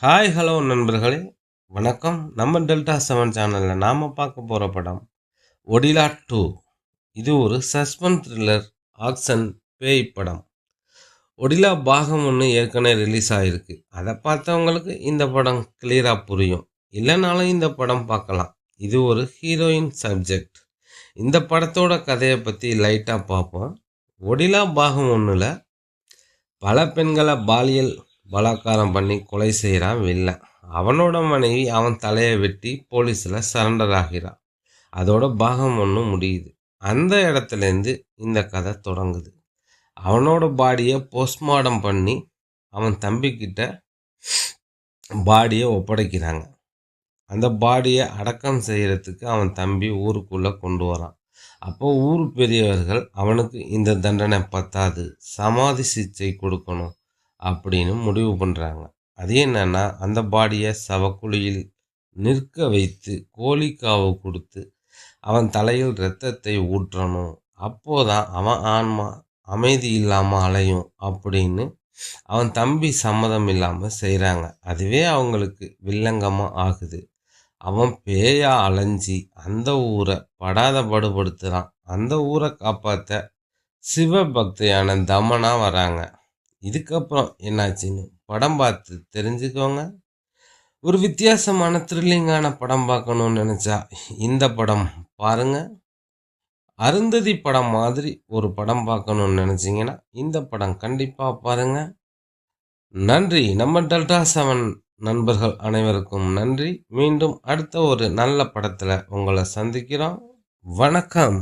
Hi hello நண்பர்களே, வணக்கம். நம்ம டெல்டா 7 சேனலில் நாம் பார்க்க போகிற படம் ஒடிலா 2. இது ஒரு சஸ்பென்ஸ் த்ரில்லர் ஆக்ஷன் பேய் படம். ஒடிலா பாகம் 1 ஏற்கனவே ரிலீஸ் ஆகிருக்கு. அதை பார்த்தவங்களுக்கு இந்த படம் கிளியராக புரியும். இல்லைனாலும் இந்த படம் பார்க்கலாம். இது ஒரு ஹீரோயின் சப்ஜெக்ட். இந்த படத்தோட கதையை பற்றி லைட்டாக பார்ப்போம். ஒடிலா பாகம் 1ல் பல பெண்களை பாலியல் பலாத்காரம் பண்ணி கொலை செய்கிறான் வில்லன். அவனோட மனைவி அவன் தலையை வெட்டி போலீஸில் சரண்டர் ஆகிறான். அதோட பாகம் 1 முடியுது. அந்த இடத்துலேருந்து இந்த கதை தொடங்குது. அவனோட பாடியை போஸ்ட்மார்ட்டம் பண்ணி அவன் தம்பிக்கிட்ட பாடியை ஒப்படைக்கிறாங்க. அந்த பாடியை அடக்கம் செய்கிறதுக்கு அவன் தம்பி ஊருக்குள்ளே கொண்டு வரான். அப்போ ஊர் பெரியவர்கள் அவனுக்கு இந்த தண்டனை பத்தாது, சமாதி சிகிச்சை கொடுக்கணும் அப்படின்னு முடிவு பண்ணுறாங்க. அது என்னன்னா, அந்த பாடியை சவக்குழியில் நிற்க வைத்து கோழிக்காவு கொடுத்து அவன் தலையில் இரத்தத்தை ஊற்றணும். அப்போதான் அவன் ஆன்மா அமைதி இல்லாமல் அலையும் அப்படின்னு அவன் தம்பி சம்மதம் இல்லாமல் செய்கிறாங்க. அதுவே அவங்களுக்கு வில்லங்கமாக ஆகுது. அவன் பேயா அலைஞ்சி அந்த ஊரை படாத படுபடுத்துகிறான். அந்த ஊரை காப்பாற்ற சிவபக்தையான தமனா வராங்க. இதுக்கப்புறம் என்னாச்சுன்னு படம் பார்த்து தெரிஞ்சுக்கோங்க. ஒரு வித்தியாசமான த்ரில்லிங்கான படம் பார்க்கணுன்னு நினச்சா இந்த படம் பாருங்கள். அருந்ததி படம் மாதிரி ஒரு படம் பார்க்கணுன்னு நினச்சிங்கன்னா இந்த படம் கண்டிப்பாக பாருங்கள். நன்றி. நம்ம டெல்டா 7 நண்பர்கள் அனைவருக்கும் நன்றி. மீண்டும் அடுத்த ஒரு நல்ல படத்தில் உங்களை சந்திக்கிறோம். வணக்கம்.